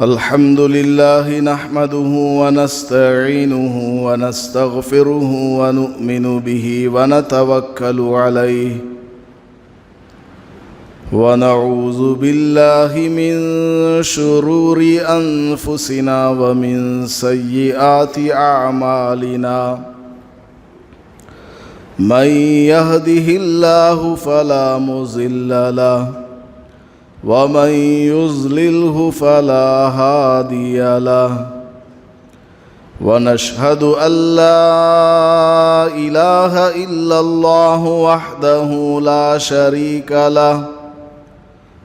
الحمد لله نحمده ونستعينه ونستغفره ونؤمن به ونتوكل عليه ونعوذ بالله من شرور أنفسنا ومن سيئات أعمالنا من يهده الله فلا مضل له ومن يضلله فلا هادي له ونشهد أن لا إله إلا الله وحده لا شريك له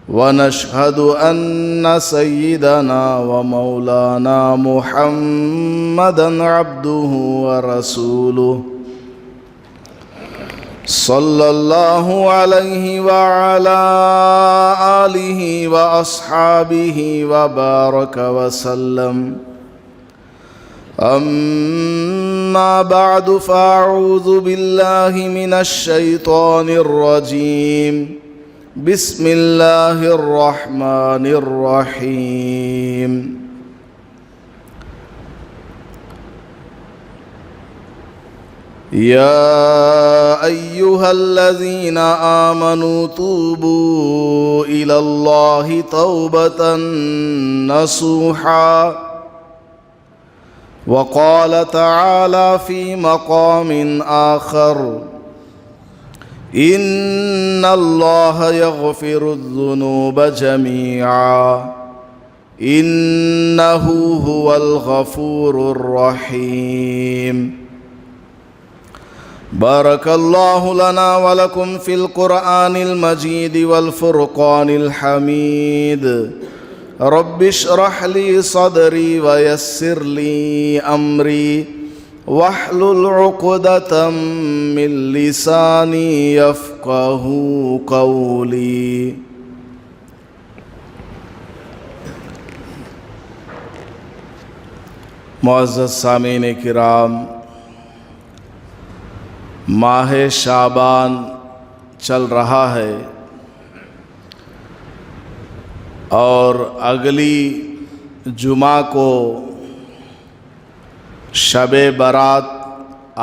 ونشهد أن سيدنا ومولانا محمدًا عبده ورسوله صلى الله عليه وعلى آله وأصحابه وبارك وسلم أما بعد فأعوذ بالله من الشيطان الرجيم بسم الله الرحمن الرحيم يا أيها الذين آمنوا توبوا إلى الله توبة نصوحا وقال تعالى في مقام آخر إن الله يغفر الذنوب جميعا إنه هو الغفور الرحيم بارك الله لنا ولكم في القرآن المجيد والفرقان الحميد رب اشرح لي صدري ويسر لي أمري واحلل عقدة من لساني يفقه قولي معزز سامعین کرام، ماہ شعبان چل رہا ہے اور اگلی جمعہ کو شب برات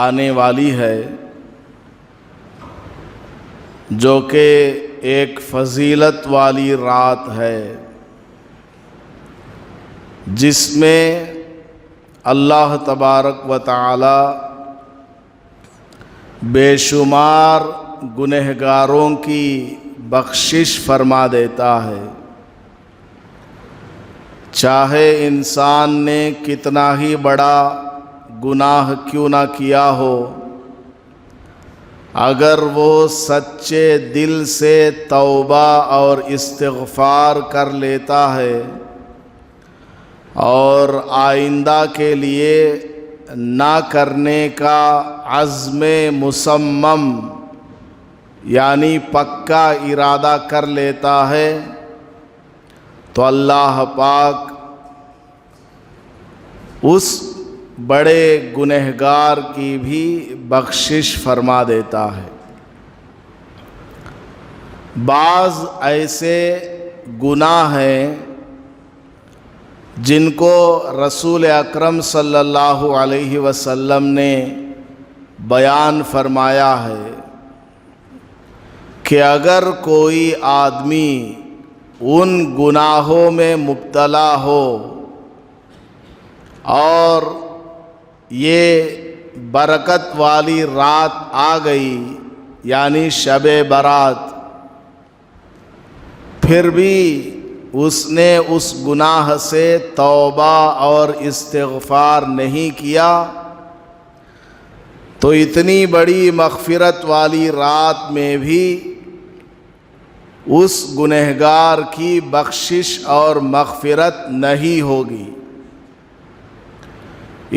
آنے والی ہے، جو کہ ایک فضیلت والی رات ہے، جس میں اللہ تبارک و تعالی بے شمار گنہگاروں کی بخشش فرما دیتا ہے، چاہے انسان نے کتنا ہی بڑا گناہ کیوں نہ کیا ہو، اگر وہ سچے دل سے توبہ اور استغفار کر لیتا ہے اور آئندہ کے لیے نہ کرنے کا عزم مصمم یعنی پکا ارادہ کر لیتا ہے، تو اللہ پاک اس بڑے گنہگار کی بھی بخشش فرما دیتا ہے۔ بعض ایسے گناہ ہیں جن کو رسول اکرم صلی اللہ علیہ وسلم نے بیان فرمایا ہے کہ اگر کوئی آدمی ان گناہوں میں مبتلا ہو اور یہ برکت والی رات آ گئی یعنی شب برات، پھر بھی اس نے اس گناہ سے توبہ اور استغفار نہیں کیا، تو اتنی بڑی مغفرت والی رات میں بھی اس گنہگار کی بخشش اور مغفرت نہیں ہوگی۔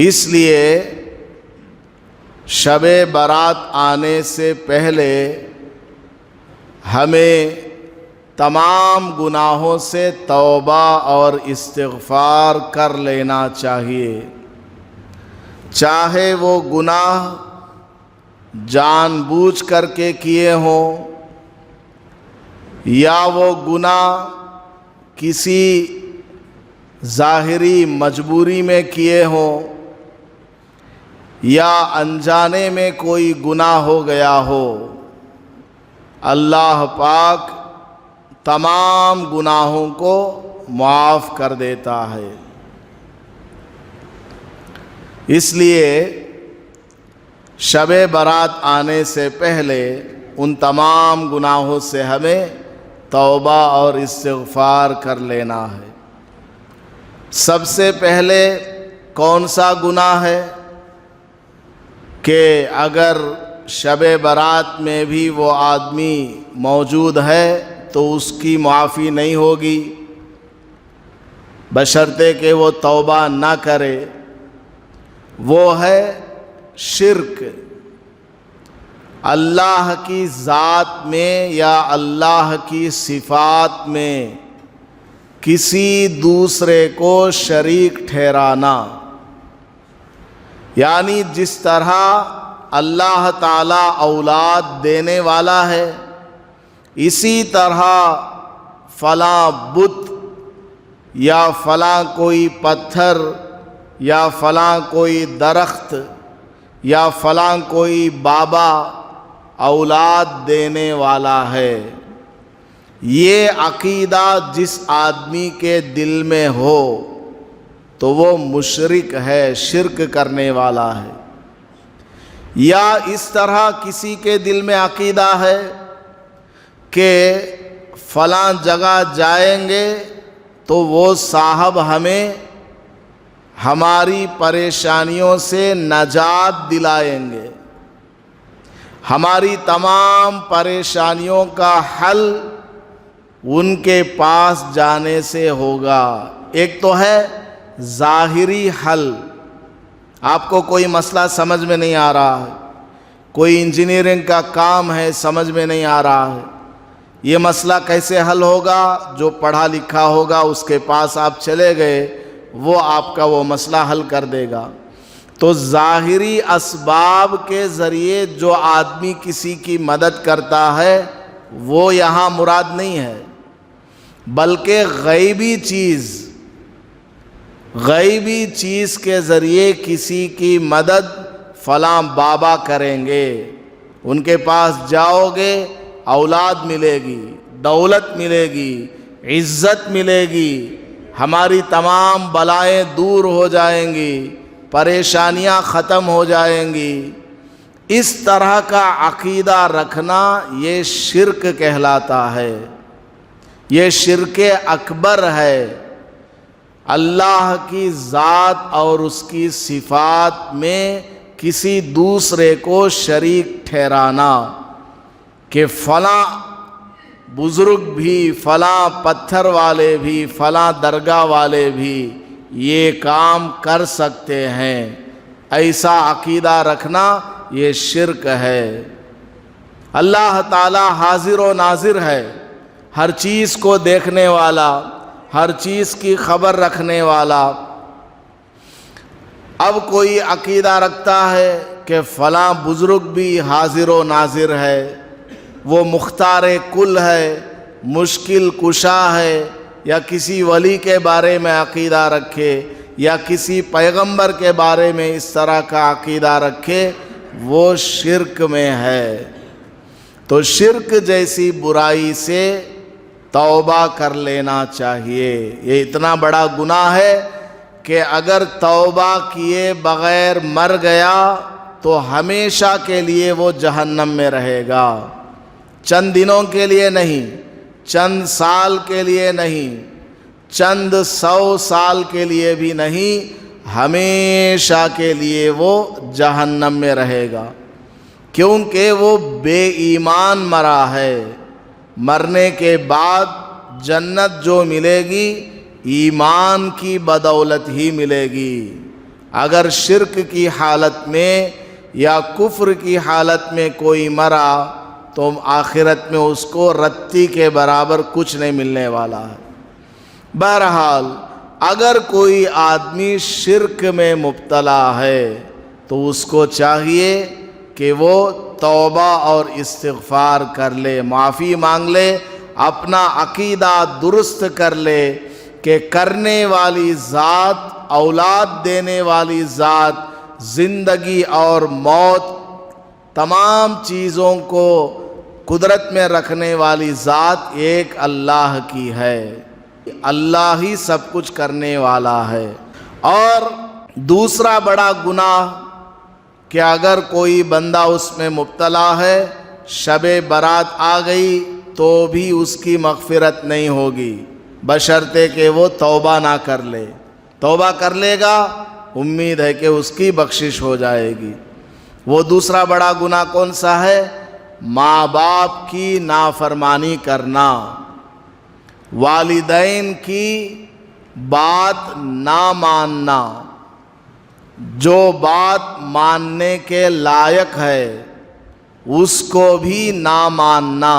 اس لیے شب برات آنے سے پہلے ہمیں تمام گناہوں سے توبہ اور استغفار کر لینا چاہیے، چاہے وہ گناہ جان بوجھ کر کے کیے ہوں یا وہ گناہ کسی ظاہری مجبوری میں کیے ہوں یا انجانے میں کوئی گناہ ہو گیا ہو، اللہ پاک تمام گناہوں کو معاف کر دیتا ہے۔ اس لیے شب برات آنے سے پہلے ان تمام گناہوں سے ہمیں توبہ اور استغفار کر لینا ہے۔ سب سے پہلے کون سا گناہ ہے کہ اگر شب برات میں بھی وہ آدمی موجود ہے تو اس کی معافی نہیں ہوگی، بشرطے کہ وہ توبہ نہ کرے، وہ ہے شرک۔ اللہ کی ذات میں یا اللہ کی صفات میں کسی دوسرے کو شریک ٹھہرانا، یعنی جس طرح اللہ تعالی اولاد دینے والا ہے، اسی طرح فلاں بت یا فلاں کوئی پتھر یا فلاں کوئی درخت یا فلاں کوئی بابا اولاد دینے والا ہے، یہ عقیدہ جس آدمی کے دل میں ہو تو وہ مشرک ہے، شرک کرنے والا ہے۔ یا اس طرح کسی کے دل میں عقیدہ ہے کہ فلاں جگہ جائیں گے تو وہ صاحب ہمیں ہماری پریشانیوں سے نجات دلائیں گے، ہماری تمام پریشانیوں کا حل ان کے پاس جانے سے ہوگا۔ ایک تو ہے ظاہری حل، آپ کو کوئی مسئلہ سمجھ میں نہیں آ رہا ہے، کوئی انجینئرنگ کا کام ہے سمجھ میں نہیں آ رہا ہے، یہ مسئلہ کیسے حل ہوگا؟ جو پڑھا لکھا ہوگا اس کے پاس آپ چلے گئے، وہ آپ کا وہ مسئلہ حل کر دے گا۔ تو ظاہری اسباب کے ذریعے جو آدمی کسی کی مدد کرتا ہے وہ یہاں مراد نہیں ہے، بلکہ غیبی چیز کے ذریعے کسی کی مدد فلاں بابا کریں گے، ان کے پاس جاؤ گے اولاد ملے گی، دولت ملے گی، عزت ملے گی، ہماری تمام بلائیں دور ہو جائیں گی، پریشانیاں ختم ہو جائیں گی۔ اس طرح کا عقیدہ رکھنا یہ شرک کہلاتا ہے، یہ شرک اکبر ہے۔ اللہ کی ذات اور اس کی صفات میں کسی دوسرے کو شریک ٹھہرانا کہ فلاں بزرگ بھی، فلاں پتھر والے بھی، فلاں درگاہ والے بھی یہ کام کر سکتے ہیں، ایسا عقیدہ رکھنا یہ شرک ہے۔ اللہ تعالی حاضر و ناظر ہے، ہر چیز کو دیکھنے والا، ہر چیز کی خبر رکھنے والا۔ اب کوئی عقیدہ رکھتا ہے کہ فلاں بزرگ بھی حاضر و ناظر ہے، وہ مختار کل ہے، مشکل کشا ہے، یا کسی ولی کے بارے میں عقیدہ رکھے یا کسی پیغمبر کے بارے میں اس طرح کا عقیدہ رکھے، وہ شرک میں ہے۔ تو شرک جیسی برائی سے توبہ کر لینا چاہیے۔ یہ اتنا بڑا گناہ ہے کہ اگر توبہ کیے بغیر مر گیا تو ہمیشہ کے لیے وہ جہنم میں رہے گا، چند دنوں کے لیے نہیں، چند سال کے لیے نہیں، چند 100 سال کے لیے بھی نہیں، ہمیشہ کے لیے وہ جہنم میں رہے گا، کیونکہ وہ بے ایمان مرا ہے۔ مرنے کے بعد جنت جو ملے گی ایمان کی بدولت ہی ملے گی۔ اگر شرک کی حالت میں یا کفر کی حالت میں کوئی مرا تو آخرت میں اس کو رتی کے برابر کچھ نہیں ملنے والا ہے۔ بہرحال اگر کوئی آدمی شرک میں مبتلا ہے تو اس کو چاہیے کہ وہ توبہ اور استغفار کر لے، معافی مانگ لے، اپنا عقیدہ درست کر لے کہ کرنے والی ذات، اولاد دینے والی ذات، زندگی اور موت، تمام چیزوں کو قدرت میں رکھنے والی ذات ایک اللہ کی ہے۔ اللہ ہی سب کچھ کرنے والا ہے۔ اور دوسرا بڑا گناہ کہ اگر کوئی بندہ اس میں مبتلا ہے، شب برات آ گئی تو بھی اس کی مغفرت نہیں ہوگی، بشرطے کہ وہ توبہ نہ کر لے۔ توبہ کر لے گا، امید ہے کہ اس کی بخشش ہو جائے گی۔ وہ دوسرا بڑا گناہ کون سا ہے؟ ماں باپ کی نافرمانی کرنا، والدین کی بات نہ ماننا، جو بات ماننے کے لائق ہے اس کو بھی نہ ماننا،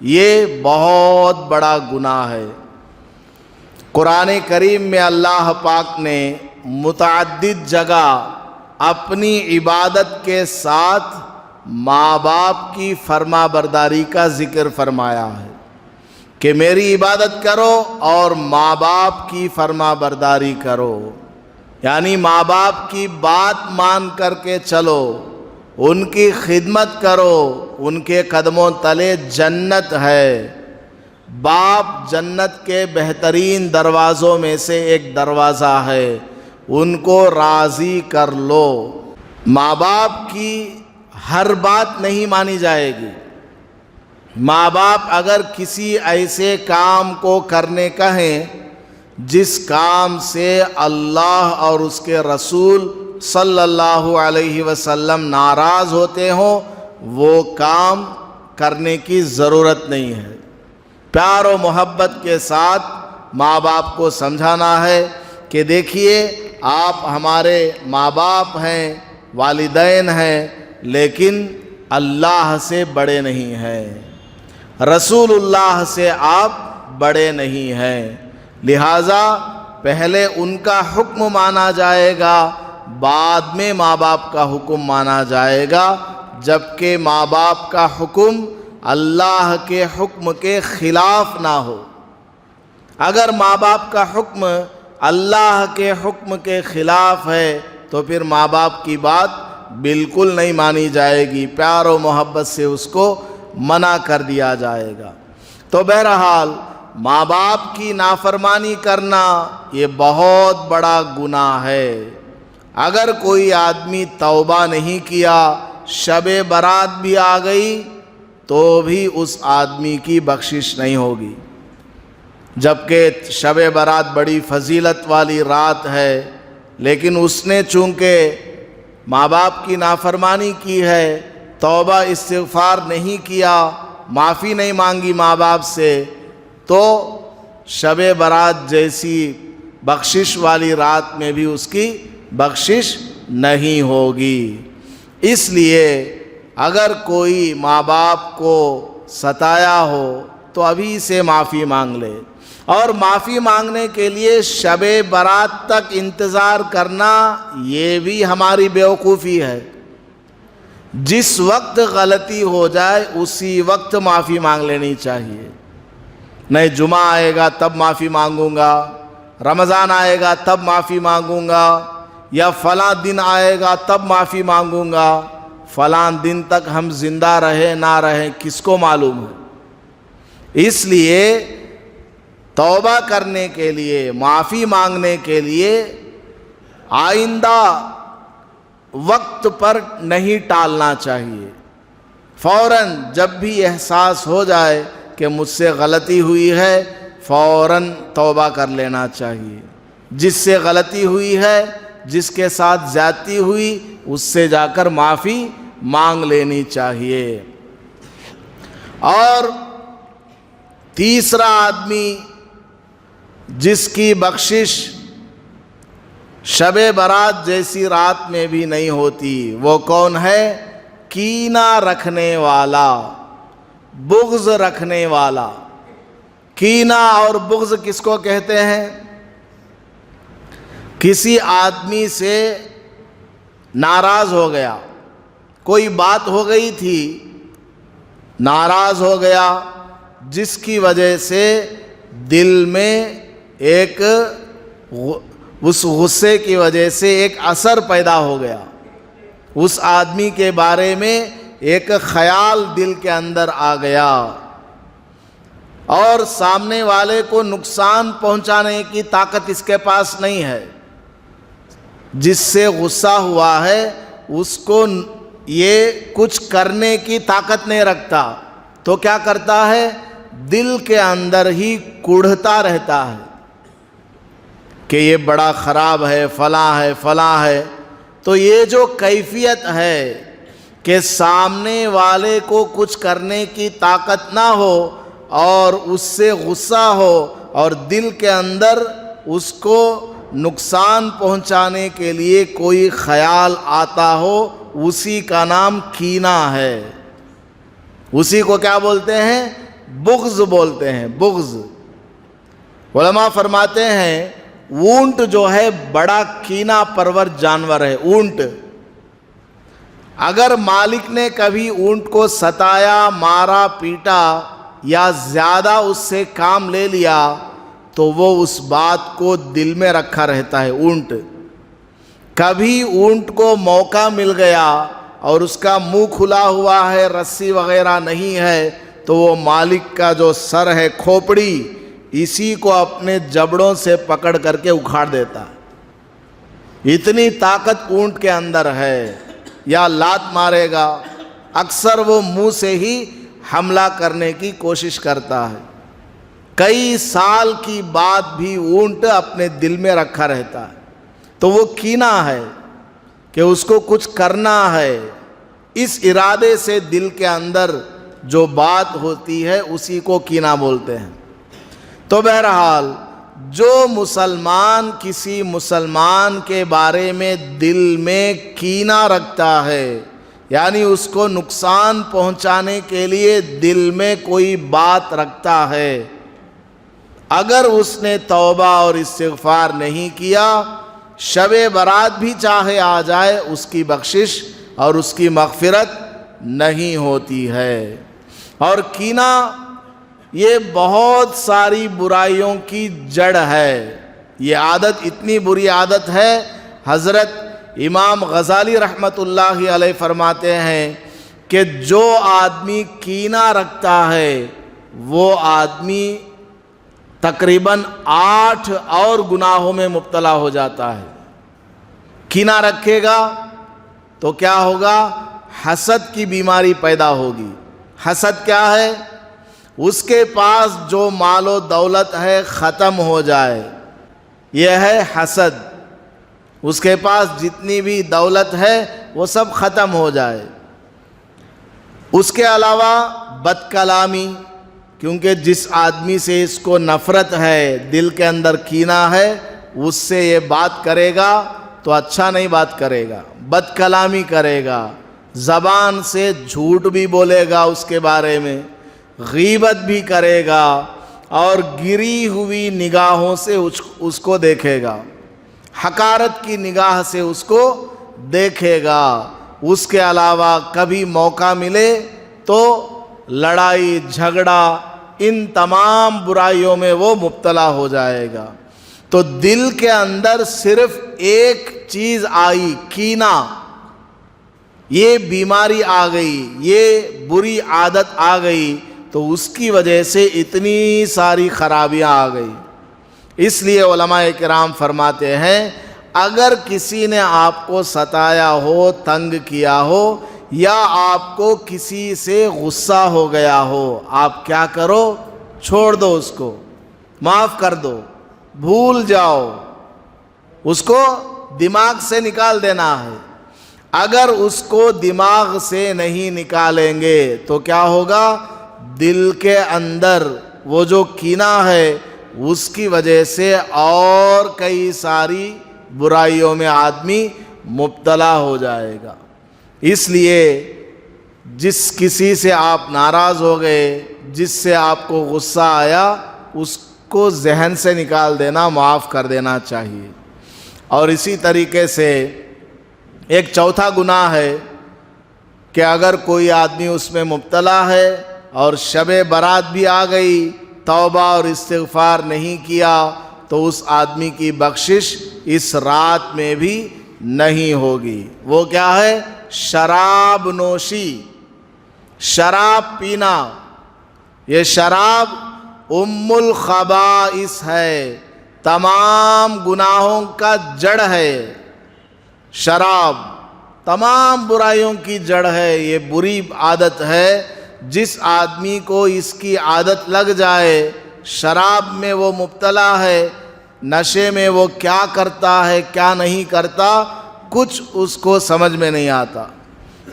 یہ بہت بڑا گناہ ہے۔ قرآن کریم میں اللہ پاک نے متعدد جگہ اپنی عبادت کے ساتھ ماں باپ کی فرما برداری کا ذکر فرمایا ہے کہ میری عبادت کرو اور ماں باپ کی فرما برداری کرو، یعنی ماں باپ کی بات مان کر کے چلو، ان کی خدمت کرو، ان کے قدموں تلے جنت ہے۔ باپ جنت کے بہترین دروازوں میں سے ایک دروازہ ہے، ان کو راضی کر لو۔ ماں باپ کی ہر بات نہیں مانی جائے گی۔ ماں باپ اگر کسی ایسے کام کو کرنے کہیں جس کام سے اللہ اور اس کے رسول صلی اللہ علیہ وسلم ناراض ہوتے ہوں، وہ کام کرنے کی ضرورت نہیں ہے۔ پیار و محبت کے ساتھ ماں باپ کو سمجھانا ہے کہ دیکھیے آپ ہمارے ماں باپ ہیں، والدین ہیں، لیکن اللہ سے بڑے نہیں ہیں، رسول اللہ سے آپ بڑے نہیں ہیں، لہٰذا پہلے ان کا حکم مانا جائے گا، بعد میں ماں باپ کا حکم مانا جائے گا، جبکہ ماں باپ کا حکم اللہ کے حکم کے خلاف نہ ہو۔ اگر ماں باپ کا حکم اللہ کے حکم کے خلاف ہے تو پھر ماں باپ کی بات بالکل نہیں مانی جائے گی، پیار و محبت سے اس کو منع کر دیا جائے گا۔ تو بہرحال ماں باپ کی نافرمانی کرنا یہ بہت بڑا گناہ ہے۔ اگر کوئی آدمی توبہ نہیں کیا، شب برات بھی آ گئی تو بھی اس آدمی کی بخشش نہیں ہوگی، جبکہ شب برات بڑی فضیلت والی رات ہے، لیکن اس نے چونکہ ماں باپ کی نافرمانی کی ہے، توبہ استغفار نہیں کیا، معافی نہیں مانگی ماں باپ سے، تو شب برات جیسی بخشش والی رات میں بھی اس کی بخشش نہیں ہوگی۔ اس لیے اگر کوئی ماں باپ کو ستایا ہو تو ابھی سے معافی مانگ لے، اور معافی مانگنے کے لیے شب برات تک انتظار کرنا یہ بھی ہماری بیوقوفی ہے۔ جس وقت غلطی ہو جائے اسی وقت معافی مانگ لینی چاہیے، نہیں جمعہ آئے گا تب معافی مانگوں گا، رمضان آئے گا تب معافی مانگوں گا، یا فلاں دن آئے گا تب معافی مانگوں گا۔ فلاں دن تک ہم زندہ رہے نہ رہے کس کو معلوم ہے؟ اس لیے توبہ کرنے کے لیے، معافی مانگنے کے لیے آئندہ وقت پر نہیں ٹالنا چاہیے۔ فوراً جب بھی احساس ہو جائے کہ مجھ سے غلطی ہوئی ہے، فوراً توبہ کر لینا چاہیے۔ جس سے غلطی ہوئی ہے، جس کے ساتھ زیادتی ہوئی، اس سے جا کر معافی مانگ لینی چاہیے۔ اور تیسرا آدمی جس کی بخشش شب برات جیسی رات میں بھی نہیں ہوتی، وہ کون ہے؟ کینہ رکھنے والا، بغض رکھنے والا۔ کینہ اور بغض کس کو کہتے ہیں؟ کسی آدمی سے ناراض ہو گیا، کوئی بات ہو گئی تھی، ناراض ہو گیا، جس کی وجہ سے دل میں ایک اس غصے کی وجہ سے ایک اثر پیدا ہو گیا، اس آدمی کے بارے میں ایک خیال دل کے اندر آ گیا، اور سامنے والے کو نقصان پہنچانے کی طاقت اس کے پاس نہیں ہے۔ جس سے غصہ ہوا ہے اس کو یہ کچھ کرنے کی طاقت نہیں رکھتا، تو کیا کرتا ہے؟ دل کے اندر ہی کوڑھتا رہتا ہے کہ یہ بڑا خراب ہے، فلاں ہے، فلاں ہے۔ تو یہ جو کیفیت ہے کہ سامنے والے کو کچھ کرنے کی طاقت نہ ہو اور اس سے غصہ ہو اور دل کے اندر اس کو نقصان پہنچانے کے لیے کوئی خیال آتا ہو، اسی کا نام کینہ ہے۔ اسی کو کیا بولتے ہیں؟ بغض بولتے ہیں، بغض۔ علماء فرماتے ہیں اونٹ جو ہے بڑا کینہ پرور جانور ہے۔ اونٹ، اگر مالک نے کبھی اونٹ کو ستایا، مارا، پیٹا یا زیادہ اس سے کام لے لیا تو وہ اس بات کو دل میں رکھا رہتا ہے۔ اونٹ، کبھی اونٹ کو موقع مل گیا اور اس کا منہ کھلا ہوا ہے، رسی وغیرہ نہیں ہے، تو وہ مالک کا جو سر ہے، کھوپڑی، اسی کو اپنے جبڑوں سے پکڑ کر کے اکھاڑ دیتا ہے۔ اتنی طاقت اونٹ کے اندر ہے۔ یا لات مارے گا، اکثر وہ منہ سے ہی حملہ کرنے کی کوشش کرتا ہے۔ کئی سال کی بات بھی اونٹ اپنے دل میں رکھا رہتا ہے، تو وہ کینہ ہے کہ اس کو کچھ کرنا ہے۔ اس ارادے سے دل کے اندر جو بات ہوتی ہے اسی کو کینہ بولتے ہیں۔ تو بہرحال جو مسلمان کسی مسلمان کے بارے میں دل میں کینہ رکھتا ہے، یعنی اس کو نقصان پہنچانے کے لیے دل میں کوئی بات رکھتا ہے، اگر اس نے توبہ اور استغفار نہیں کیا، شب برات بھی چاہے آ جائے، اس کی بخشش اور اس کی مغفرت نہیں ہوتی ہے۔ اور کینہ یہ بہت ساری برائیوں کی جڑ ہے۔ یہ عادت اتنی بری عادت ہے، حضرت امام غزالی رحمۃ اللہ علیہ فرماتے ہیں کہ جو آدمی کینہ رکھتا ہے وہ آدمی تقریباً 8 اور گناہوں میں مبتلا ہو جاتا ہے۔ کینہ رکھے گا تو کیا ہوگا؟ حسد کی بیماری پیدا ہوگی۔ حسد کیا ہے؟ اس کے پاس جو مال و دولت ہے ختم ہو جائے، یہ ہے حسد۔ اس کے پاس جتنی بھی دولت ہے وہ سب ختم ہو جائے۔ اس کے علاوہ بد کلامی، کیونکہ جس آدمی سے اس کو نفرت ہے، دل کے اندر کینہ ہے، اس سے یہ بات کرے گا تو اچھا نہیں بات کرے گا، بد کلامی کرے گا، زبان سے جھوٹ بھی بولے گا اس کے بارے میں، غیبت بھی کرے گا، اور گری ہوئی نگاہوں سے اس کو دیکھے گا، حقارت کی نگاہ سے اس کو دیکھے گا۔ اس کے علاوہ کبھی موقع ملے تو لڑائی جھگڑا، ان تمام برائیوں میں وہ مبتلا ہو جائے گا۔ تو دل کے اندر صرف ایک چیز آئی، کینہ، یہ بیماری آ گئی، یہ بری عادت آ گئی، تو اس کی وجہ سے اتنی ساری خرابیاں آ گئی۔ اس لیے علماء کرام فرماتے ہیں اگر کسی نے آپ کو ستایا ہو، تنگ کیا ہو، یا آپ کو کسی سے غصہ ہو گیا ہو، آپ کیا کرو؟ چھوڑ دو، اس کو معاف کر دو، بھول جاؤ، اس کو دماغ سے نکال دینا ہے۔ اگر اس کو دماغ سے نہیں نکالیں گے تو کیا ہوگا؟ دل کے اندر وہ جو کینہ ہے اس کی وجہ سے اور کئی ساری برائیوں میں آدمی مبتلا ہو جائے گا۔ اس لیے جس کسی سے آپ ناراض ہو گئے، جس سے آپ کو غصہ آیا، اس کو ذہن سے نکال دینا، معاف کر دینا چاہیے۔ اور اسی طریقے سے ایک چوتھا گناہ ہے کہ اگر کوئی آدمی اس میں مبتلا ہے اور شب برات بھی آ گئی، توبہ اور استغفار نہیں کیا، تو اس آدمی کی بخشش اس رات میں بھی نہیں ہوگی۔ وہ کیا ہے؟ شراب نوشی، شراب پینا۔ یہ شراب ام الخبائث ہے، تمام گناہوں کا جڑ ہے۔ شراب تمام برائیوں کی جڑ ہے، یہ بری عادت ہے۔ جس آدمی کو اس کی عادت لگ جائے، شراب میں وہ مبتلا ہے، نشے میں وہ کیا کرتا ہے کیا نہیں کرتا کچھ اس کو سمجھ میں نہیں آتا۔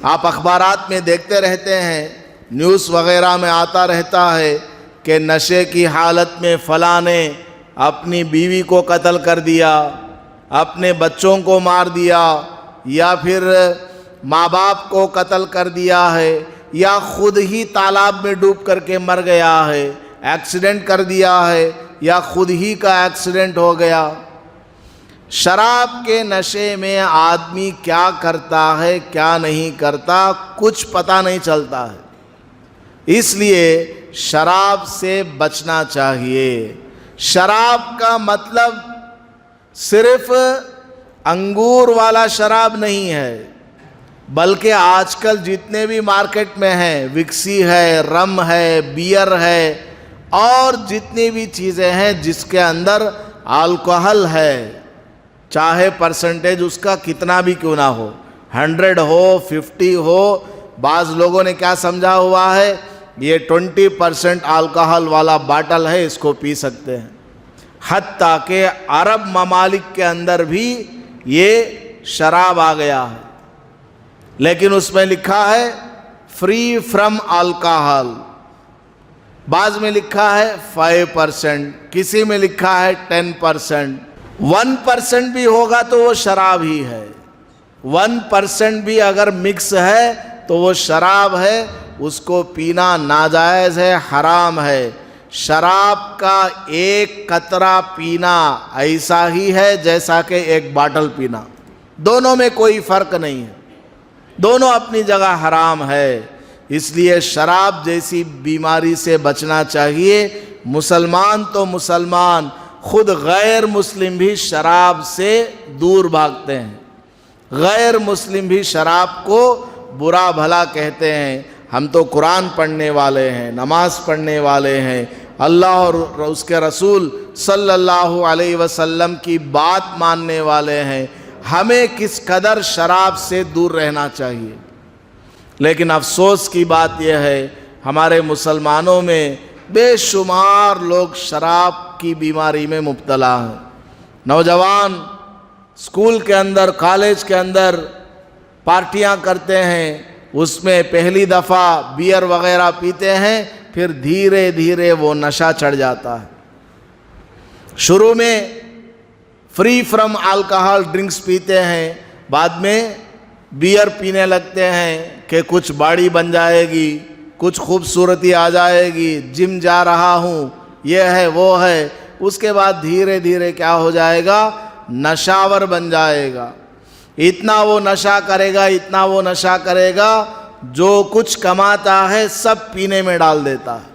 آپ اخبارات میں دیکھتے رہتے ہیں، نیوز وغیرہ میں آتا رہتا ہے کہ نشے کی حالت میں فلاں نے اپنی بیوی کو قتل کر دیا، اپنے بچوں کو مار دیا، یا پھر ماں باپ کو قتل کر دیا ہے، یا خود ہی تالاب میں ڈوب کر کے مر گیا ہے، ایکسیڈنٹ کر دیا ہے، یا خود ہی کا ایکسیڈنٹ ہو گیا۔ شراب کے نشے میں آدمی کیا کرتا ہے کیا نہیں کرتا کچھ پتہ نہیں چلتا ہے، اس لیے شراب سے بچنا چاہیے۔ شراب کا مطلب صرف انگور والا شراب نہیں ہے، بلکہ آج کل جتنے بھی مارکیٹ میں ہیں، وکسی ہے، رم ہے، بیئر ہے، اور جتنی بھی چیزیں ہیں جس کے اندر الکحل ہے، چاہے پرسنٹیج اس کا کتنا بھی کیوں نہ ہو، 100 ہو 50 ہو، بعض لوگوں نے کیا سمجھا ہوا ہے، یہ 20% الکحل والا باٹل ہے، اس کو پی سکتے ہیں۔ حتیٰ کہ عرب ممالک کے اندر بھی یہ شراب آ گیا ہے، لیکن اس میں لکھا ہے فری فرام الکحل، بعض میں لکھا ہے 5%، کسی میں لکھا ہے 10%۔ 1% بھی ہوگا تو وہ شراب ہی ہے، 1% بھی اگر مکس ہے تو وہ شراب ہے، اس کو پینا ناجائز ہے، حرام ہے۔ شراب کا ایک قطرہ پینا ایسا ہی ہے جیسا کہ ایک باٹل پینا، دونوں میں کوئی فرق نہیں ہے، دونوں اپنی جگہ حرام ہے۔ اس لیے شراب جیسی بیماری سے بچنا چاہیے۔ مسلمان تو مسلمان، خود غیر مسلم بھی شراب سے دور بھاگتے ہیں، غیر مسلم بھی شراب کو برا بھلا کہتے ہیں۔ ہم تو قرآن پڑھنے والے ہیں، نماز پڑھنے والے ہیں، اللہ اور اس کے رسول صلی اللہ علیہ وسلم کی بات ماننے والے ہیں، ہمیں کس قدر شراب سے دور رہنا چاہیے۔ لیکن افسوس کی بات یہ ہے، ہمارے مسلمانوں میں بے شمار لوگ شراب کی بیماری میں مبتلا ہیں۔ نوجوان اسکول کے اندر، کالج کے اندر پارٹیاں کرتے ہیں، اس میں پہلی دفعہ بیئر وغیرہ پیتے ہیں، پھر دھیرے دھیرے وہ نشہ چڑھ جاتا ہے۔ شروع میں فری فرام الکحل ڈرنکس پیتے ہیں، بعد میں بیئر پینے لگتے ہیں کہ کچھ باڑی بن جائے گی، کچھ خوبصورتی آ جائے گی، جم جا رہا ہوں، یہ ہے وہ ہے۔ اس کے بعد دھیرے دھیرے کیا ہو جائے گا، نشاور بن جائے گا۔ اتنا وہ نشہ کرے گا، اتنا وہ نشہ کرے گا، جو کچھ کماتا ہے سب پینے میں ڈال دیتا ہے۔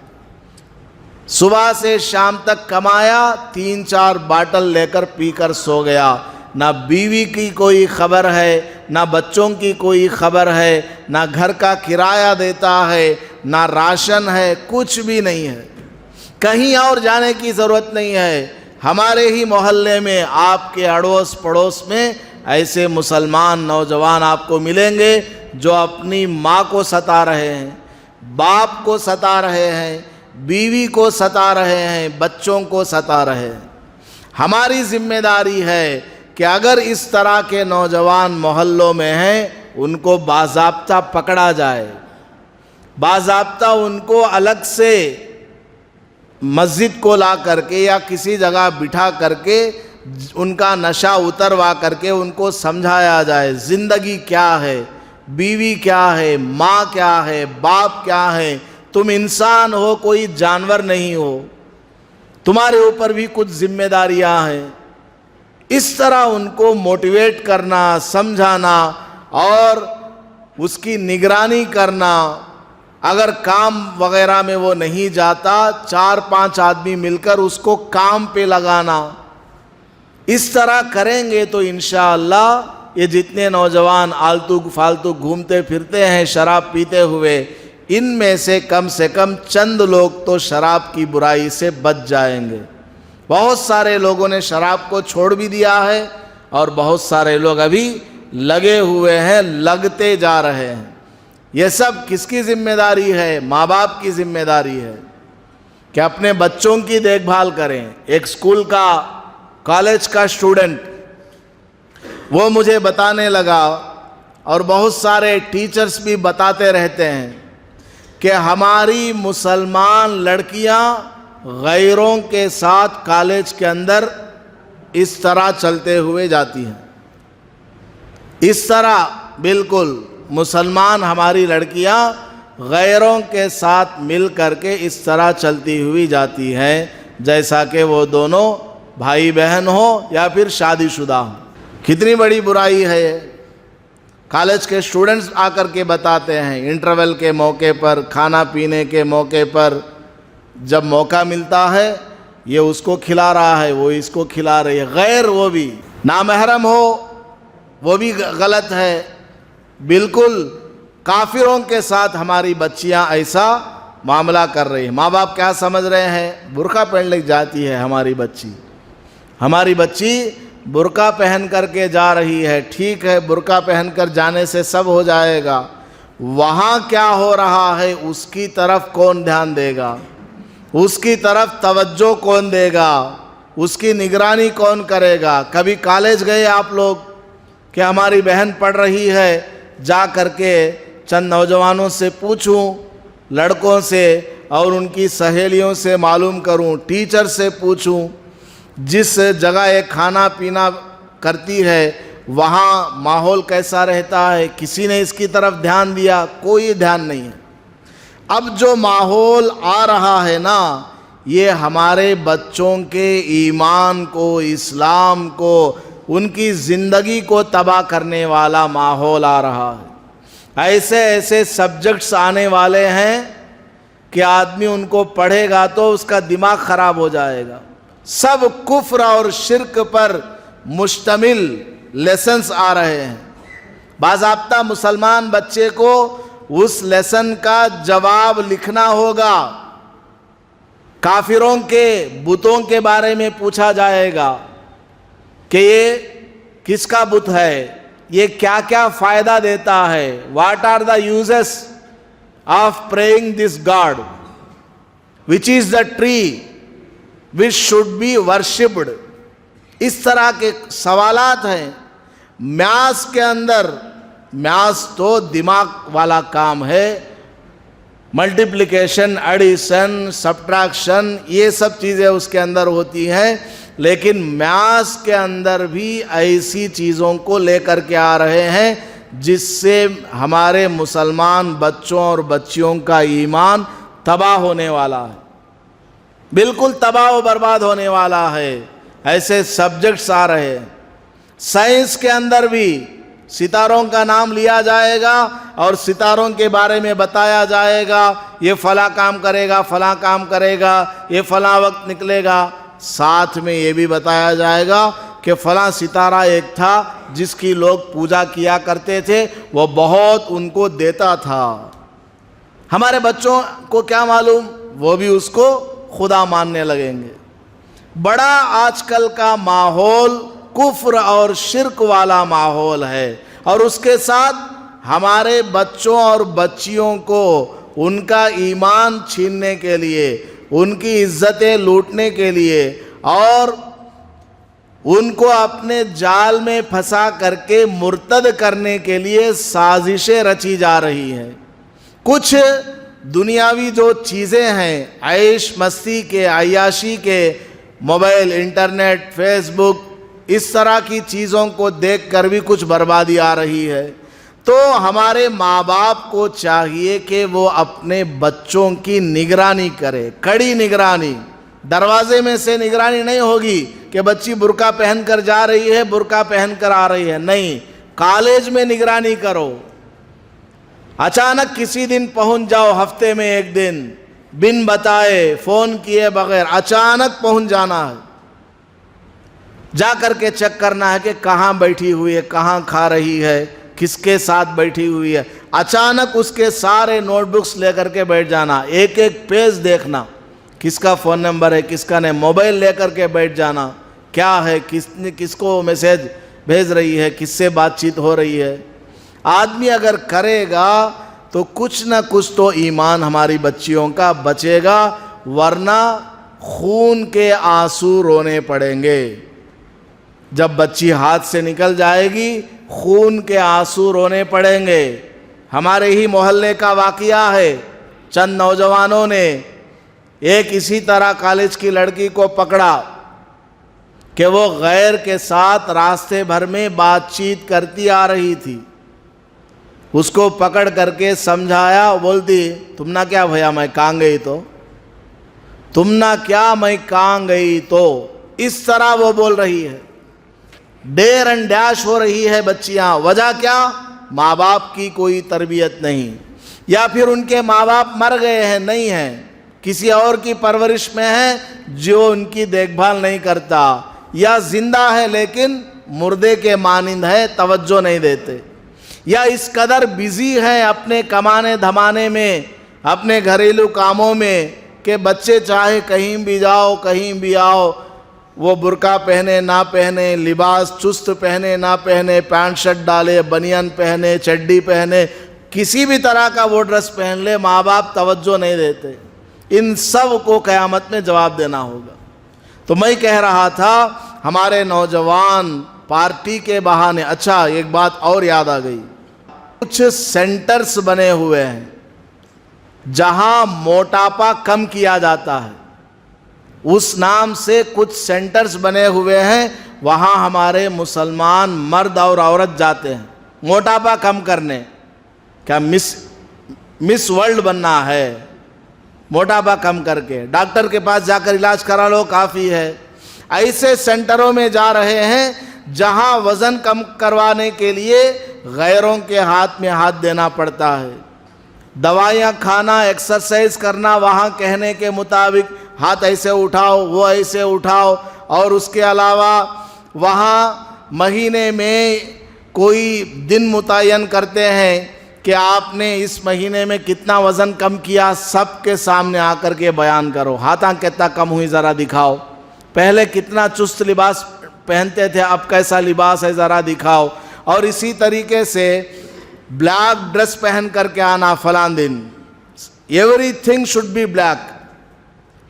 صبح سے شام تک کمایا، 3-4 باٹل لے کر پی کر سو گیا، نہ بیوی کی کوئی خبر ہے، نہ بچوں کی کوئی خبر ہے، نہ گھر کا کرایہ دیتا ہے، نہ راشن ہے، کچھ بھی نہیں ہے، کہیں اور جانے کی ضرورت نہیں ہے۔ ہمارے ہی محلے میں، آپ کے اڑوس پڑوس میں ایسے مسلمان نوجوان آپ کو ملیں گے جو اپنی ماں کو ستا رہے ہیں، باپ کو ستا رہے ہیں، بیوی کو ستا رہے ہیں، بچوں کو ستا رہے ہیں۔ ہماری ذمہ داری ہے کہ اگر اس طرح کے نوجوان محلوں میں ہیں، ان کو باضابطہ پکڑا جائے، باضابطہ ان کو الگ سے مسجد کو لا کر کے یا کسی جگہ بٹھا کر کے ان کا نشہ اتروا کر کے ان کو سمجھایا جائے، زندگی کیا ہے، بیوی کیا ہے، ماں کیا ہے، باپ کیا ہے، تم انسان ہو، کوئی جانور نہیں ہو، تمہارے اوپر بھی کچھ ذمہ داریاں ہیں۔ اس طرح ان کو موٹیویٹ کرنا، سمجھانا اور اس کی نگرانی کرنا۔ اگر کام وغیرہ میں وہ نہیں جاتا، 4-5 آدمی مل کر اس کو کام پہ لگانا، اس طرح کریں گے تو انشاءاللہ یہ جتنے نوجوان آلتو فالتو گھومتے پھرتے ہیں شراب پیتے ہوئے، ان میں سے کم چند لوگ تو شراب کی برائی سے بچ جائیں گے۔ بہت سارے لوگوں نے شراب کو چھوڑ بھی دیا ہے اور بہت سارے لوگ ابھی لگے ہوئے ہیں، لگتے جا رہے ہیں۔ یہ سب کس کی ذمہ داری ہے؟ ماں باپ کی ذمہ داری ہے کہ اپنے بچوں کی دیکھ بھال کریں۔ ایک اسکول کا کالج کا اسٹوڈنٹ وہ مجھے بتانے لگا، اور بہت سارے ٹیچرز بھی بتاتے رہتے ہیں کہ ہماری مسلمان لڑکیاں غیروں کے ساتھ کالج کے اندر اس طرح چلتے ہوئے جاتی ہیں، اس طرح بالکل مسلمان ہماری لڑکیاں غیروں کے ساتھ مل کر کے اس طرح چلتی ہوئی جاتی ہیں جیسا کہ وہ دونوں بھائی بہن ہو یا پھر شادی شدہ ہوں۔ کتنی بڑی برائی ہے یہ۔ کالج کے اسٹوڈنٹس آ کر کے بتاتے ہیں، انٹرول کے موقع پر، کھانا پینے کے موقع پر جب موقع ملتا ہے یہ اس کو کھلا رہا ہے، وہ اس کو کھلا رہی ہے، غیر وہ بھی نامحرم ہو وہ بھی غلط ہے۔ بالکل کافروں کے ساتھ ہماری بچیاں ایسا معاملہ کر رہی ہیں۔ ماں باپ کیا سمجھ رہے ہیں؟ برقع پہن لے جاتی ہے ہماری بچی برقع پہن کر کے جا رہی ہے، ٹھیک ہے، برقع پہن کر جانے سے سب ہو جائے گا، وہاں کیا ہو رہا ہے اس کی طرف کون دھیان دے گا؟ اس کی طرف توجہ کون دے گا؟ اس کی نگرانی کون کرے گا؟ کبھی کالج گئے آپ لوگ کہ ہماری بہن پڑھ رہی ہے، جا کر کے چند نوجوانوں سے پوچھوں، لڑکوں سے اور ان کی سہیلیوں سے معلوم کروں، ٹیچر سے پوچھوں، جس جگہ ایک کھانا پینا کرتی ہے وہاں ماحول کیسا رہتا ہے؟ کسی نے اس کی طرف دھیان دیا؟ کوئی دھیان نہیں ہے۔ اب جو ماحول آ رہا ہے نا، یہ ہمارے بچوں کے ایمان کو، اسلام کو، ان کی زندگی کو تباہ کرنے والا ماحول آ رہا ہے۔ ایسے ایسے سبجیکٹس آنے والے ہیں کہ آدمی ان کو پڑھے گا تو اس کا دماغ خراب ہو جائے گا۔ سب کفر اور شرک پر مشتمل لیسنز آ رہے ہیں۔ باضابطہ مسلمان بچے کو اس لیسن کا جواب لکھنا ہوگا۔ کافروں کے بتوں کے بارے میں پوچھا جائے گا کہ یہ کس کا بت ہے، یہ کیا کیا فائدہ دیتا ہے، what are the uses of praying this god, which is the tree which should be worshipped۔ اس طرح کے سوالات ہیں۔ میاس کے اندر، میاس تو دماغ والا کام ہے، ملٹیپلیکیشن، ایڈیشن، سبٹریکشن، یہ سب چیزیں اس کے اندر ہوتی ہیں، لیکن میاس کے اندر بھی ایسی چیزوں کو لے کر کے آ رہے ہیں جس سے ہمارے مسلمان بچوں اور بچیوں کا ایمان تباہ ہونے والا ہے، بالکل تباہ و برباد ہونے والا ہے۔ ایسے سبجیکٹس آ رہے ہیں۔ سائنس کے اندر بھی ستاروں کا نام لیا جائے گا اور ستاروں کے بارے میں بتایا جائے گا، یہ فلاں کام کرے گا، فلاں کام کرے گا، یہ فلاں وقت نکلے گا۔ ساتھ میں یہ بھی بتایا جائے گا کہ فلاں ستارہ ایک تھا جس کی لوگ پوجا کیا کرتے تھے، وہ بہت ان کو دیتا تھا۔ ہمارے بچوں کو کیا معلوم، وہ بھی اس کو خدا ماننے لگیں گے۔ بڑا آج کل کا ماحول کفر اور شرک والا ماحول ہے، اور اس کے ساتھ ہمارے بچوں اور بچیوں کو ان کا ایمان چھیننے کے لیے، ان کی عزتیں لوٹنے کے لیے اور ان کو اپنے جال میں پھنسا کر کے مرتد کرنے کے لیے سازشیں رچی جا رہی ہیں۔ کچھ دنیاوی جو چیزیں ہیں، عیش مستی کے، عیاشی کے، موبائل، انٹرنیٹ، فیس بک، اس طرح کی چیزوں کو دیکھ کر بھی کچھ بربادی آ رہی ہے۔ تو ہمارے ماں باپ کو چاہیے کہ وہ اپنے بچوں کی نگرانی کرے، کڑی نگرانی۔ دروازے میں سے نگرانی نہیں ہوگی کہ بچی برقع پہن کر جا رہی ہے، برقع پہن کر آ رہی ہے، نہیں، کالج میں نگرانی کرو۔ اچانک کسی دن پہنچ جاؤ، ہفتے میں ایک دن، بن بتائے، فون کیے بغیر اچانک پہنچ جانا ہے۔ جا کر کے چیک کرنا ہے کہ کہاں بیٹھی ہوئی ہے, کہاں کھا رہی ہے, کس کے ساتھ بیٹھی ہوئی ہے. اچانک اس کے سارے نوٹ بکس لے کر کے بیٹھ جانا, ایک ایک پیج دیکھنا, کس کا فون نمبر ہے, کس کا نہیں, موبائل لے کر کے بیٹھ جانا, کیا ہے, کس کو میسیج بھیج رہی ہے, کس سے بات چیت ہو رہی ہے. آدمی اگر کرے گا تو کچھ نہ کچھ تو ایمان ہماری بچیوں کا بچے گا, ورنہ خون کے آنسو رونے پڑیں گے. جب بچی ہاتھ سے نکل جائے گی خون کے آنسو رونے پڑیں گے. ہمارے ہی محلے کا واقعہ ہے, چند نوجوانوں نے ایک اسی طرح کالج کی لڑکی کو پکڑا کہ وہ غیر کے ساتھ راستے بھر میں بات چیت کرتی آ رہی تھی. اس کو پکڑ کر کے سمجھایا, بولتی تم نہ کیا بھیا میں کہاں گئی تو, تم نہ کیا میں کہاں گئی تو. اس طرح وہ بول رہی ہے, ڈیر اینڈ ڈیش ہو رہی ہے بچیاں. وجہ کیا؟ ماں باپ کی کوئی تربیت نہیں, یا پھر ان کے ماں باپ مر گئے ہیں, نہیں ہیں, کسی اور کی پرورش میں ہیں جو ان کی دیکھ بھال نہیں کرتا, یا زندہ ہے لیکن مردے کے مانند ہے, توجہ نہیں دیتے, یا اس قدر بزی ہیں اپنے کمانے دھمانے میں, اپنے گھریلو کاموں میں, کہ بچے چاہے کہیں بھی جاؤ کہیں بھی آؤ, وہ برقع پہنے نہ پہنے, لباس چست پہنے نہ پہنے, پینٹ شرٹ ڈالے, بنیان پہنے, چڈی پہنے, کسی بھی طرح کا وہ ڈریس پہن لے, ماں باپ توجہ نہیں دیتے. ان سب کو قیامت میں جواب دینا ہوگا. تو میں کہہ رہا تھا ہمارے نوجوان پارٹی کے بہانے, اچھا ایک بات اور یاد آ گئی, کچھ سینٹرز بنے ہوئے ہیں جہاں موٹاپا کم کیا جاتا ہے, اس نام سے کچھ سینٹرز بنے ہوئے ہیں, وہاں ہمارے مسلمان مرد اور عورت جاتے ہیں موٹاپا کم کرنے. کیا مس ورلڈ بننا ہے؟ موٹاپا کم کر کے ڈاکٹر کے پاس جا کر علاج کرا لو کافی ہے. ایسے سینٹروں میں جا رہے ہیں جہاں وزن کم کروانے کے لیے غیروں کے ہاتھ میں ہاتھ دینا پڑتا ہے. دوائیاں کھانا, ایکسرسائز کرنا, وہاں کہنے کے مطابق ہاتھ ایسے اٹھاؤ, وہ ایسے اٹھاؤ, اور اس کے علاوہ وہاں مہینے میں کوئی دن متعین کرتے ہیں کہ آپ نے اس مہینے میں کتنا وزن کم کیا, سب کے سامنے آ کر کے بیان کرو. ہاتھاں کتنا کم ہوئی ذرا دکھاؤ, پہلے کتنا چست لباس پہنتے تھے اب کیسا لباس ہے ذرا دکھاؤ. اور اسی طریقے سے بلیک ڈریس پہن کر کے آنا فلاں دن, everything should be black.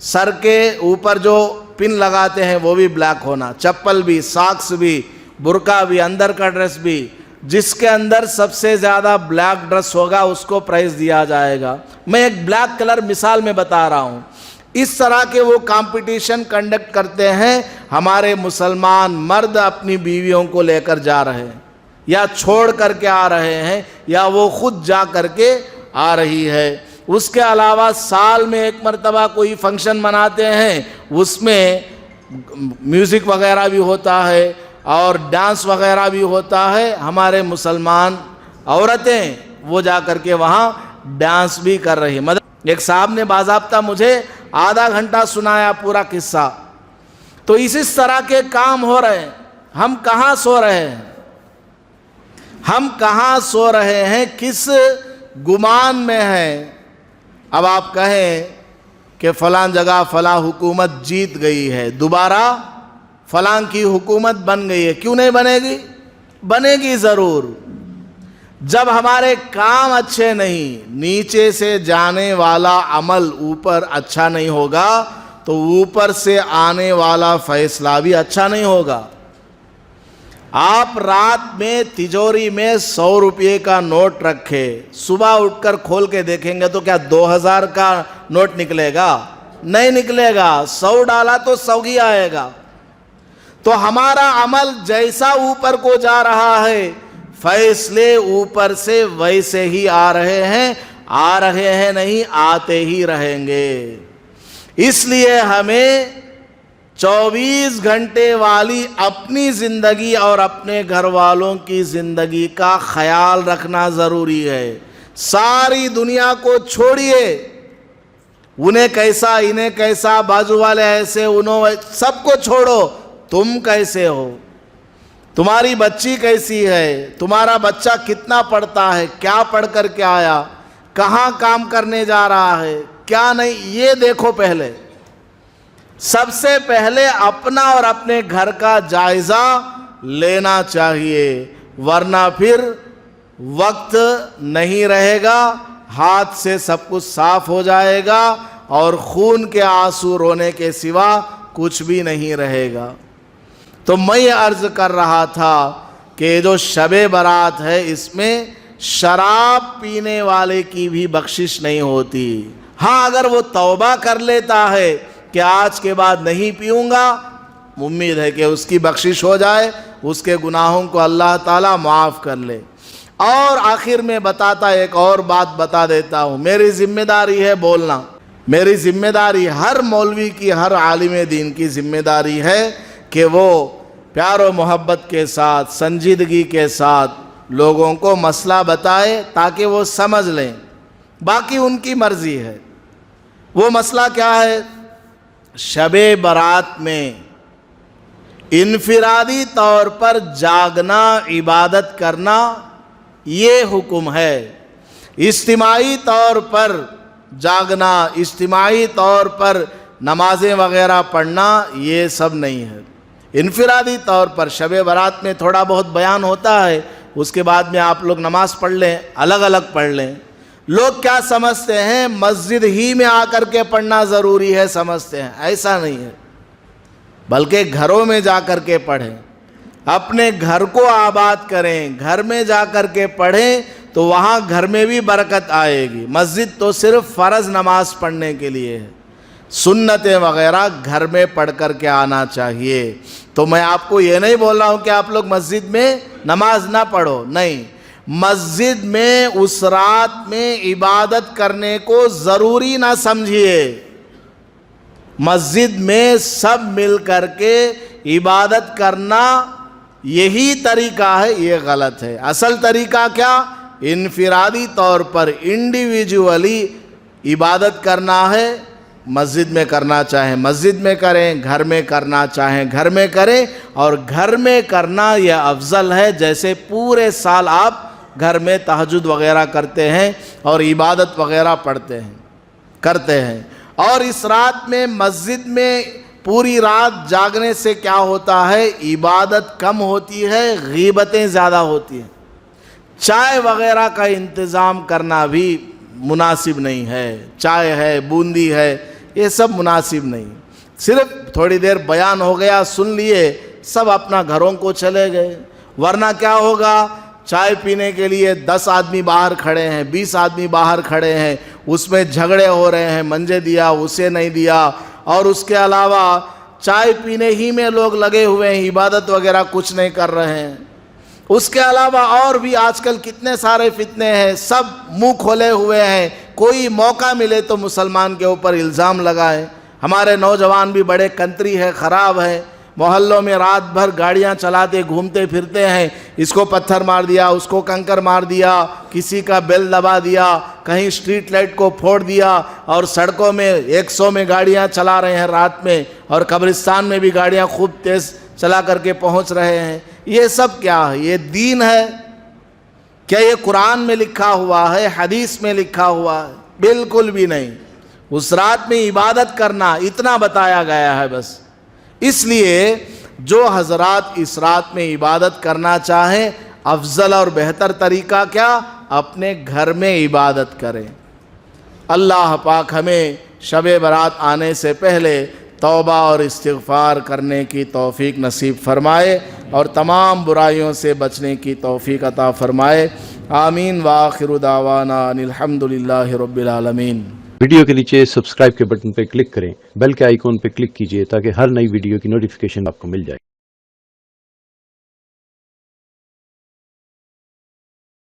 سر کے اوپر جو پن لگاتے ہیں وہ بھی بلیک ہونا, چپل بھی, ساکس بھی, برقع بھی, اندر کا ڈریس بھی. جس کے اندر سب سے زیادہ بلیک ڈریس ہوگا اس کو پرائز دیا جائے گا. میں ایک بلیک کلر مثال میں بتا رہا ہوں. اس طرح کے وہ کمپٹیشن کنڈکٹ کرتے ہیں. ہمارے مسلمان مرد اپنی بیویوں کو لے کر جا رہے ہیں, یا چھوڑ کر کے آ رہے ہیں, یا وہ خود جا کر کے آ رہی ہے. اس کے علاوہ سال میں ایک مرتبہ کوئی فنکشن مناتے ہیں, اس میں میوزک وغیرہ بھی ہوتا ہے اور ڈانس وغیرہ بھی ہوتا ہے. ہمارے مسلمان عورتیں وہ جا کر کے وہاں ڈانس بھی کر رہی. ایک صاحب نے باضابطہ مجھے آدھا گھنٹہ سنایا پورا قصہ. تو اسی طرح کے کام ہو رہے ہیں. ہم کہاں سو رہے ہیں, ہم کہاں سو رہے ہیں, کس گمان میں ہیں. اب آپ کہیں کہ فلاں جگہ فلاں حکومت جیت گئی ہے, دوبارہ فلاں کی حکومت بن گئی ہے, کیوں نہیں بنے گی؟ بنے گی ضرور. جب ہمارے کام اچھے نہیں, نیچے سے جانے والا عمل اوپر اچھا نہیں ہوگا تو اوپر سے آنے والا فیصلہ بھی اچھا نہیں ہوگا. آپ رات میں تجوری میں 100 روپے کا نوٹ رکھے, صبح اٹھ کر کھول کے دیکھیں گے تو کیا 2000 کا نوٹ نکلے گا؟ نہیں نکلے گا. 100 ڈالا تو 100 ہی آئے گا. تو ہمارا عمل جیسا اوپر کو جا رہا ہے, فیصلے اوپر سے ویسے ہی آ رہے ہیں نہیں, آتے ہی رہیں گے. اس لیے ہمیں 24 گھنٹے والی اپنی زندگی اور اپنے گھر والوں کی زندگی کا خیال رکھنا ضروری ہے. ساری دنیا کو چھوڑیے, انہیں کیسا انہیں کیسا, بازو والے ایسے, انہوں سب کو چھوڑو, تم کیسے ہو, تمہاری بچی کیسی ہے, تمہارا بچہ کتنا پڑھتا ہے, کیا پڑھ کر کے آیا, کہاں کام کرنے جا رہا ہے, کیا نہیں, یہ دیکھو. پہلے سب سے پہلے اپنا اور اپنے گھر کا جائزہ لینا چاہیے, ورنہ پھر وقت نہیں رہے گا, ہاتھ سے سب کچھ صاف ہو جائے گا اور خون کے آنسو رونے کے سوا کچھ بھی نہیں رہے گا. تو میں یہ عرض کر رہا تھا کہ جو شب برات ہے اس میں شراب پینے والے کی بھی بخشش نہیں ہوتی. ہاں اگر وہ توبہ کر لیتا ہے کہ آج کے بعد نہیں پیوں گا, امید ہے کہ اس کی بخشش ہو جائے, اس کے گناہوں کو اللہ تعالیٰ معاف کر لے. اور آخر میں بتاتا ایک اور بات بتا دیتا ہوں, میری ذمہ داری ہے بولنا, میری ذمہ داری, ہر مولوی کی, ہر عالم دین کی ذمہ داری ہے کہ وہ پیار و محبت کے ساتھ, سنجیدگی کے ساتھ لوگوں کو مسئلہ بتائے تاکہ وہ سمجھ لیں. باقی ان کی مرضی ہے. وہ مسئلہ کیا ہے؟ شب برات میں انفرادی طور پر جاگنا, عبادت کرنا, یہ حکم ہے. اجتماعی طور پر جاگنا, اجتماعی طور پر نمازیں وغیرہ پڑھنا, یہ سب نہیں ہے. انفرادی طور پر شب برات میں تھوڑا بہت بیان ہوتا ہے, اس کے بعد میں آپ لوگ نماز پڑھ لیں, الگ الگ پڑھ لیں. لوگ کیا سمجھتے ہیں, مسجد ہی میں آ کر کے پڑھنا ضروری ہے سمجھتے ہیں. ایسا نہیں ہے, بلکہ گھروں میں جا کر کے پڑھیں, اپنے گھر کو آباد کریں, گھر میں جا کر کے پڑھیں تو وہاں گھر میں بھی برکت آئے گی. مسجد تو صرف فرض نماز پڑھنے کے لیے ہے, سنتیں وغیرہ گھر میں پڑھ کر کے آنا چاہیے. تو میں آپ کو یہ نہیں بول رہا ہوں کہ آپ لوگ مسجد میں نماز نہ پڑھو, نہیں, مسجد میں اس رات میں عبادت کرنے کو ضروری نہ سمجھیے. مسجد میں سب مل کر کے عبادت کرنا یہی طریقہ ہے, یہ غلط ہے. اصل طریقہ کیا؟ انفرادی طور پر انڈیویجولی عبادت کرنا ہے. مسجد میں کرنا چاہیں مسجد میں کریں, گھر میں کرنا چاہیں گھر میں کریں, اور گھر میں کرنا یہ افضل ہے. جیسے پورے سال آپ گھر میں تہجد وغیرہ کرتے ہیں اور عبادت وغیرہ پڑھتے ہیں, کرتے ہیں. اور اس رات میں مسجد میں پوری رات جاگنے سے کیا ہوتا ہے, عبادت کم ہوتی ہے, غیبتیں زیادہ ہوتی ہیں. چائے وغیرہ کا انتظام کرنا بھی مناسب نہیں ہے. چائے ہے, بوندی ہے, یہ سب مناسب نہیں. صرف تھوڑی دیر بیان ہو گیا, سن لیے, سب اپنا گھروں کو چلے گئے. ورنہ کیا ہوگا, چائے پینے کے لیے 10 آدمی باہر کھڑے ہیں, 20 آدمی باہر کھڑے ہیں, اس میں جھگڑے ہو رہے ہیں, منجے دیا, اسے نہیں دیا. اور اس کے علاوہ چائے پینے ہی میں لوگ لگے ہوئے ہیں, عبادت وغیرہ کچھ نہیں کر رہے ہیں. اس کے علاوہ اور بھی آج کل کتنے سارے فتنے ہیں, سب منہ کھولے ہوئے ہیں. کوئی موقع ملے تو مسلمان کے اوپر الزام لگائے. ہمارے نوجوان بھی بڑے کنتری ہے, خراب ہے. محلوں میں رات بھر گاڑیاں چلاتے گھومتے پھرتے ہیں, اس کو پتھر مار دیا, اس کو کنکر مار دیا, کسی کا بیل دبا دیا, کہیں اسٹریٹ لائٹ کو پھوڑ دیا, اور سڑکوں میں 100 میں گاڑیاں چلا رہے ہیں رات میں, اور قبرستان میں بھی گاڑیاں خوب تیز چلا کر کے پہنچ رہے ہیں. یہ سب کیا ہے؟ یہ دین ہے کیا؟ یہ قرآن میں لکھا ہوا ہے, حدیث میں لکھا ہوا ہے؟ بالکل بھی نہیں. اس رات میں عبادت کرنا اتنا بتایا گیا ہے بس. اس لیے جو حضرات اس رات میں عبادت کرنا چاہیں, افضل اور بہتر طریقہ کیا؟ اپنے گھر میں عبادت کریں. اللہ پاک ہمیں شب برات آنے سے پہلے توبہ اور استغفار کرنے کی توفیق نصیب فرمائے, اور تمام برائیوں سے بچنے کی توفیق عطا فرمائے. آمین. وآخر دعوانا ان الحمدللہ رب العالمین. ویڈیو کے نیچے سبسکرائب کے بٹن پہ کلک کریں, بیل کے آئیکن پہ کلک کیجئے تاکہ ہر نئی ویڈیو کی نوٹیفیکیشن آپ کو مل جائے.